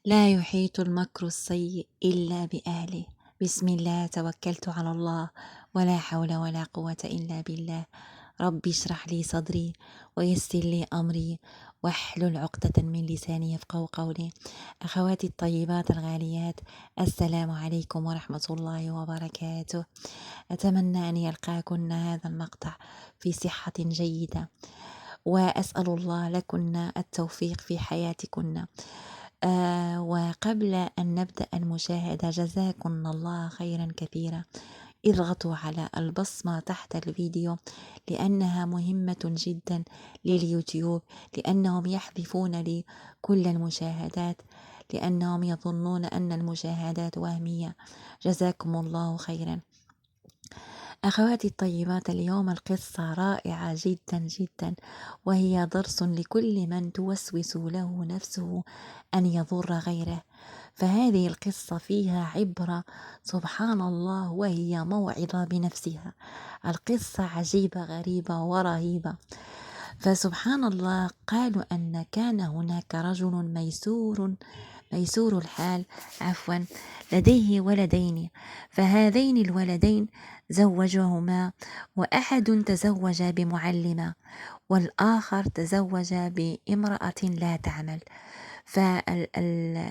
لا يحيط المكر السيء إلا بأهله. بسم الله توكلت على الله، ولا حول ولا قوة إلا بالله. ربي اشرح لي صدري ويسر لي أمري واحلل عقدة من لساني يفقه قولي. أخواتي الطيبات الغاليات، السلام عليكم ورحمة الله وبركاته. أتمنى أن يلقاكن هذا المقطع في صحة جيدة، وأسأل الله لكن التوفيق في حياتكن. وقبل أن نبدأ المشاهدة، جزاكم الله خيرا كثيرا. اضغطوا على البصمة تحت الفيديو لأنها مهمة جدا لليوتيوب، لأنهم يحذفون لي كل المشاهدات، لأنهم يظنون أن المشاهدات وهمية. جزاكم الله خيرا. أخواتي الطيبات، اليوم القصة رائعة جدا جدا، وهي درس لكل من توسوس له نفسه أن يضر غيره. فهذه القصة فيها عبرة سبحان الله، وهي موعظة بنفسها. القصة عجيبة غريبة ورهيبة. فسبحان الله، قالوا أن كان هناك رجل ميسور الحال، لديه ولدين. فهذين الولدين زوجهما، وأحد تزوج بمعلمة والآخر تزوج بامرأة لا تعمل. فالاثنين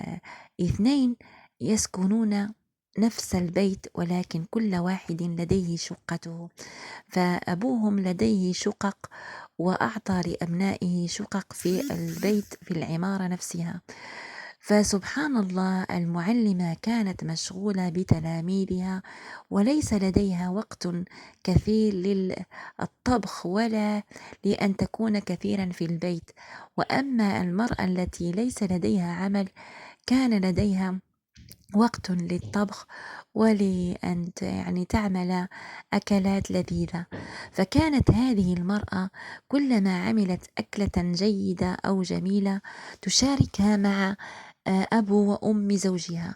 يسكنون نفس البيت، ولكن كل واحد لديه شقته. فأبوهم لديه شقق، وأعطى لأبنائه شقق في البيت في العمارة نفسها. فسبحان الله، المعلمة كانت مشغولة بتلاميذها، وليس لديها وقت كثير للطبخ ولا لأن تكون كثيرا في البيت. وأما المرأة التي ليس لديها عمل، كان لديها وقت للطبخ ولأن تعمل أكلات لذيذة. فكانت هذه المرأة كلما عملت أكلة جيدة أو جميلة تشاركها مع أبو وأم زوجها.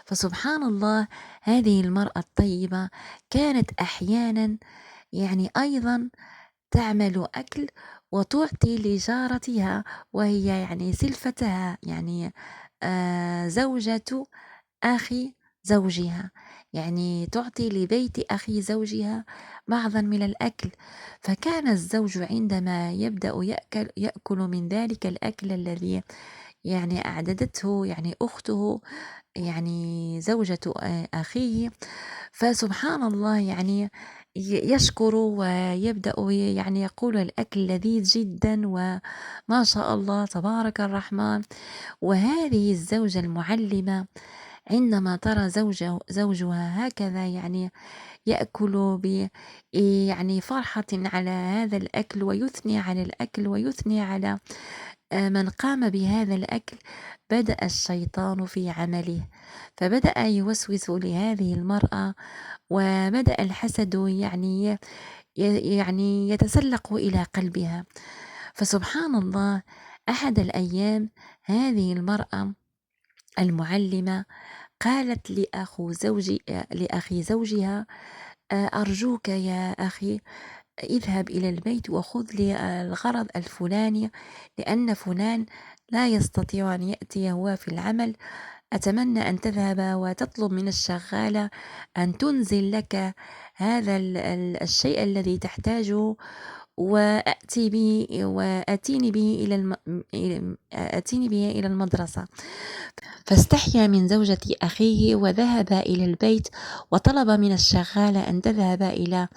فسبحان الله، هذه المرأة الطيبة كانت أحيانا أيضا تعمل أكل وتعطي لجارتها، وهي سلفتها، زوجة أخي زوجها، تعطي لبيت أخي زوجها بعضا من الأكل. فكان الزوج عندما يبدأ يأكل من ذلك الأكل الذي أعددته أخته، زوجة أخيه، فسبحان الله يشكر ويبدأ يقول الأكل لذيذ جدا وما شاء الله تبارك الرحمن. وهذه الزوجة المعلمة عندما ترى زوجها هكذا يأكل فرحة على هذا الأكل، ويثني على الأكل ويثني على من قام بهذا الأكل، بدأ الشيطان في عمله، فبدأ يوسوس لهذه المرأة، وبدأ الحسد يتسلق إلى قلبها. فسبحان الله، أحد الأيام هذه المرأة المعلمة قالت لأخي زوجها: أرجوك يا أخي، اذهب إلى البيت وخذ لي الغرض الفلاني، لأن فلان لا يستطيع أن يأتي هو في العمل. أتمنى أن تذهب وتطلب من الشغالة أن تنزل لك هذا الشيء الذي تحتاجه، وأتيني به إلى المدرسة. فاستحيا من زوجة أخيه وذهب إلى البيت، وطلب من الشغالة أن تذهب إلى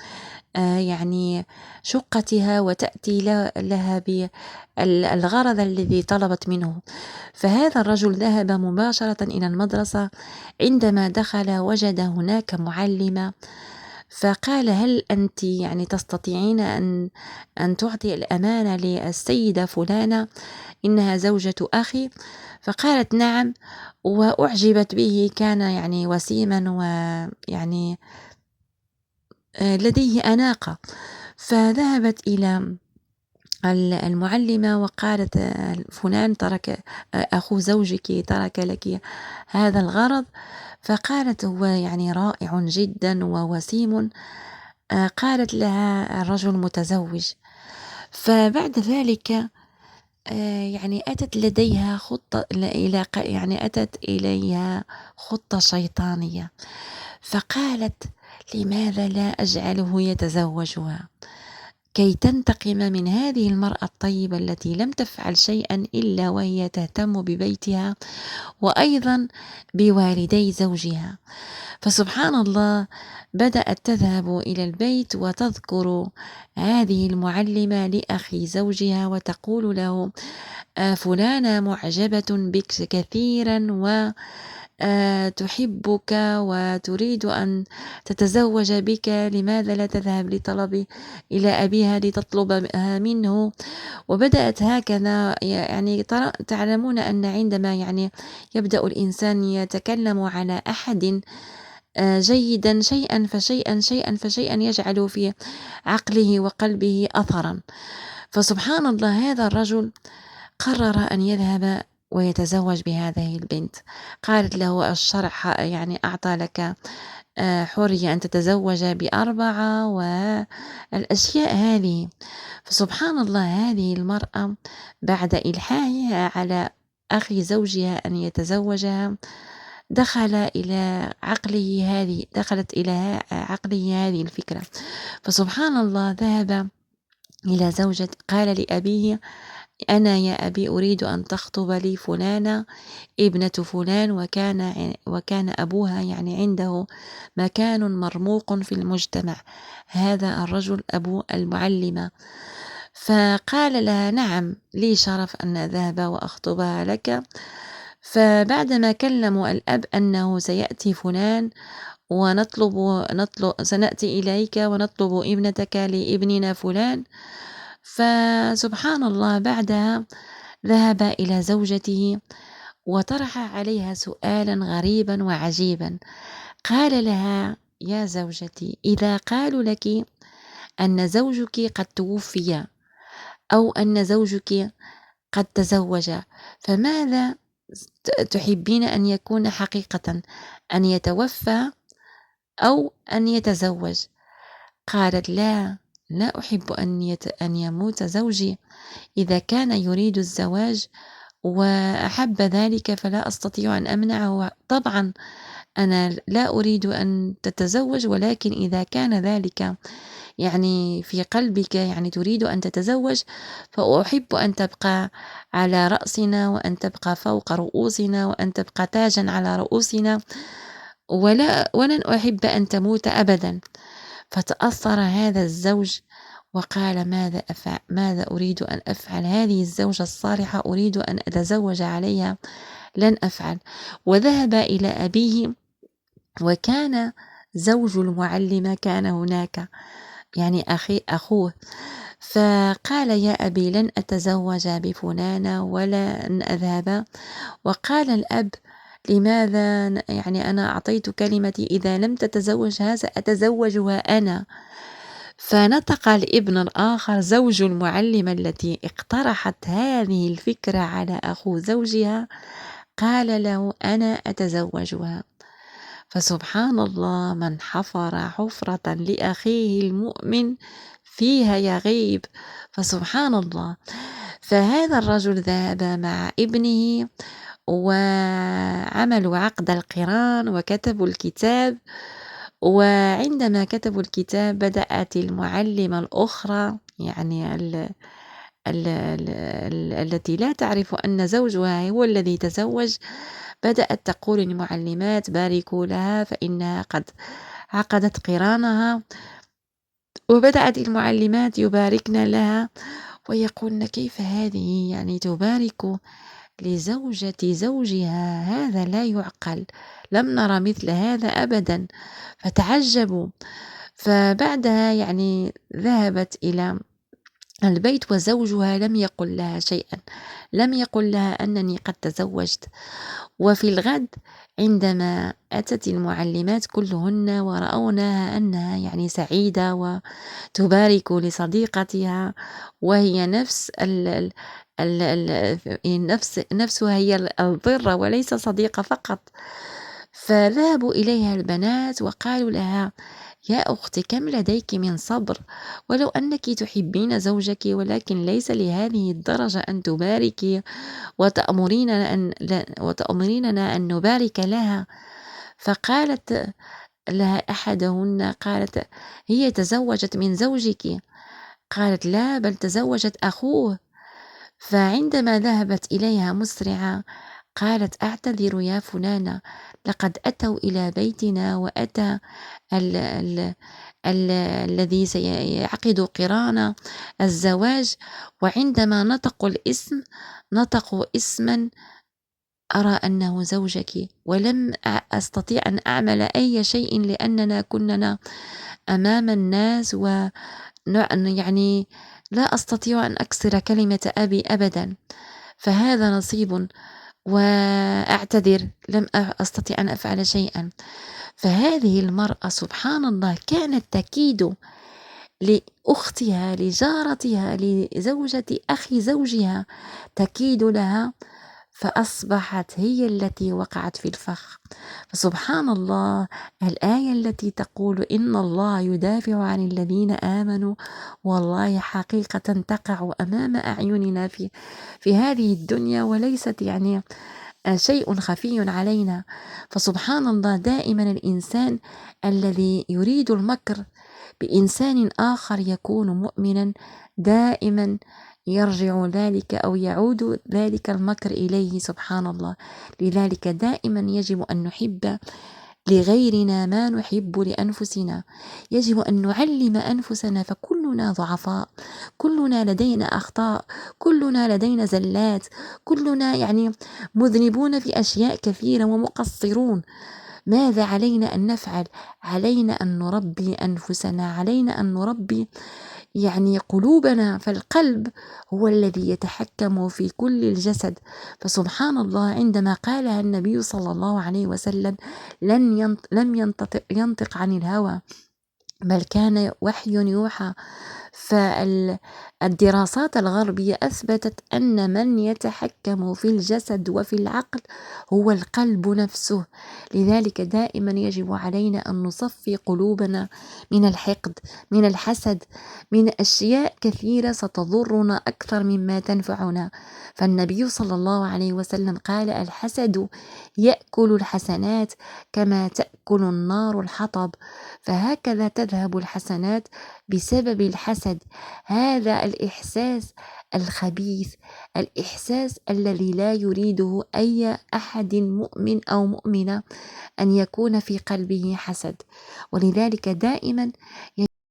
شقتها وتأتي لها بالغرض الذي طلبت منه. فهذا الرجل ذهب مباشرة إلى المدرسة. عندما دخل وجد هناك معلمة، فقال: هل أنت تستطيعين أن تعطي الأمانة للسيدة فلانة؟ إنها زوجة أخي. فقالت: نعم. وأعجبت به، كان وسيما لديه أناقة. فذهبت إلى المعلمة وقالت: فلان أخو زوجك ترك لك هذا الغرض. فقالت: هو رائع جدا ووسيم. قالت لها: الرجل متزوج. فبعد ذلك يعني أتت لديها خطة يعني أتت إليها خطة شيطانية، فقالت: لماذا لا أجعله يتزوجها كي تنتقم من هذه المرأة الطيبة التي لم تفعل شيئا إلا وهي تهتم ببيتها وأيضا بوالدي زوجها. فسبحان الله، بدأت تذهب إلى البيت وتذكر هذه المعلمة لأخي زوجها وتقول له: فلانة معجبة بك كثيرا تحبك وتريد أن تتزوج بك، لماذا لا تذهب إلى أبيها لتطلبها منه؟ وبدأت هكذا، يعني تعلمون أن عندما يعني يبدأ الإنسان يتكلم على أحد جيدا، شيئا فشيئا شيئا فشيئا يجعل في عقله وقلبه أثرا. فسبحان الله، هذا الرجل قرر أن يذهب ويتزوج بهذه البنت. قالت له: الشرع يعني أعطى لك حرية أن تتزوج ب4 والأشياء هذه. فسبحان الله، هذه المرأة بعد إلحاحها على أخي زوجها أن يتزوجها دخلت إلى عقله هذه الفكرة. فسبحان الله، ذهب إلى زوجته، قال لأبيه: أنا يا أبي أريد أن تخطب لي فلانة ابنة فلان، وكان أبوها يعني عنده مكان مرموق في المجتمع، هذا الرجل أبو المعلمة. فقال لها: نعم، لي شرف أن أذهب وأخطبها لك. فبعدما كلموا الأب أنه سيأتي فلان سنأتي إليك ونطلب ابنتك لابننا فلان، فسبحان الله بعدها ذهب إلى زوجته وطرح عليها سؤالا غريبا وعجيبا. قال لها: يا زوجتي، إذا قالوا لك أن زوجك قد توفي أو أن زوجك قد تزوج، فماذا تحبين أن يكون حقيقة، أن يتوفى أو أن يتزوج؟ قالت: لا أحب أن يموت زوجي، إذا كان يريد الزواج وأحب ذلك فلا أستطيع أن أمنعه. طبعا أنا لا أريد أن تتزوج، ولكن إذا كان ذلك يعني في قلبك، يعني تريد أن تتزوج، فأحب أن تبقى على رأسنا وأن تبقى فوق رؤوسنا وأن تبقى تاجا على رؤوسنا، ولن أحب أن تموت أبدا. فتأثر هذا الزوج وقال: ماذا أريد أن أفعل؟ هذه الزوجة الصالحة أريد أن أتزوج عليها، لن أفعل. وذهب إلى أبيه، وكان زوج المعلمة كان هناك، يعني أخوه. فقال: يا أبي، لن أتزوج بفلانة ولن أذهب. وقال الأب: لماذا؟ يعني أنا أعطيت كلمتي، إذا لم تتزوجها سأتزوجها أنا. فنطق الابن الآخر زوج المعلمة التي اقترحت هذه الفكرة على أخو زوجها، قال له: أنا أتزوجها. فسبحان الله، من حفر حفرة لأخيه المؤمن فيها يغيب. فسبحان الله، فهذا الرجل ذهب مع ابنه وعملوا عقد القران وكتبوا الكتاب. وعندما كتبوا الكتاب بدأت المعلمة الأخرى، يعني التي لا تعرف أن زوجها هو الذي تزوج، بدأت تقول للمعلمات: باركوا لها فإنها قد عقدت قرانها. وبدأت المعلمات يباركن لها ويقولن: كيف هذه يعني تبارك لزوجة زوجها؟ هذا لا يعقل، لم نرى مثل هذا أبدا. فتعجبوا. فبعدها يعني ذهبت إلى البيت، وزوجها لم يقل لها شيئا، لم يقل لها أنني قد تزوجت. وفي الغد عندما أتت المعلمات كلهن ورأونها أنها يعني سعيدة وتبارك لصديقتها، وهي نفسها هي الضرة وليس صديقة فقط. فذهبوا إليها البنات وقالوا لها: يا أختي كم لديك من صبر، ولو أنك تحبين زوجك ولكن ليس لهذه الدرجة أن تباركي وتأمريننا أن نبارك لها. فقالت لها إحداهن، قالت: هي تزوجت من زوجك؟ قالت: لا، بل تزوجت أخوه. فعندما ذهبت إليها مسرعة قالت: أعتذر يا فلانة، لقد أتوا إلى بيتنا، وأتى ال ال ال الذي سيعقد قران الزواج، وعندما نطقوا الاسم نطقوا اسما أرى أنه زوجك، ولم أستطيع أن أعمل أي شيء لأننا كنا أمام الناس، يعني لا أستطيع أن أكسر كلمة أبي أبدا، فهذا نصيب، وأعتذر، لم أستطيع أن أفعل شيئا. فهذه المرأة سبحان الله كانت تكيد لأختها، لجارتها، لزوجة أخي زوجها، تكيد لها، فأصبحت هي التي وقعت في الفخ. فسبحان الله، الآية التي تقول إن الله يدافع عن الذين آمنوا، والله حقيقة تقع أمام أعيننا في هذه الدنيا، وليست يعني شيء خفي علينا. فسبحان الله، دائما الإنسان الذي يريد المكر بإنسان آخر يكون مؤمنا، دائما يرجع ذلك أو يعود ذلك المكر إليه سبحان الله. لذلك دائما يجب أن نحب لغيرنا ما نحب لأنفسنا، يجب أن نعلم أنفسنا، فكلنا ضعفاء، كلنا لدينا أخطاء، كلنا لدينا زلات، كلنا يعني مذنبون في أشياء كثيرة ومقصرون. ماذا علينا أن نفعل؟ علينا أن نربي أنفسنا، علينا أن نربي يعني قلوبنا، فالقلب هو الذي يتحكم في كل الجسد. فسبحان الله، عندما قالها النبي صلى الله عليه وسلم لم ينطق عن الهوى، بل كان وحي يوحى. فالدراسات الغربية أثبتت أن من يتحكم في الجسد وفي العقل هو القلب نفسه. لذلك دائما يجب علينا أن نصفي قلوبنا من الحقد، من الحسد، من أشياء كثيرة ستضرنا أكثر مما تنفعنا. فالنبي صلى الله عليه وسلم قال: الحسد يأكل الحسنات كما تأكل النار الحطب. فهكذا تذهب الحسنات بسبب الحسد. هذا الإحساس الخبيث، الإحساس الذي لا يريده أي أحد مؤمن أو مؤمنة أن يكون في قلبه حسد. ولذلك دائما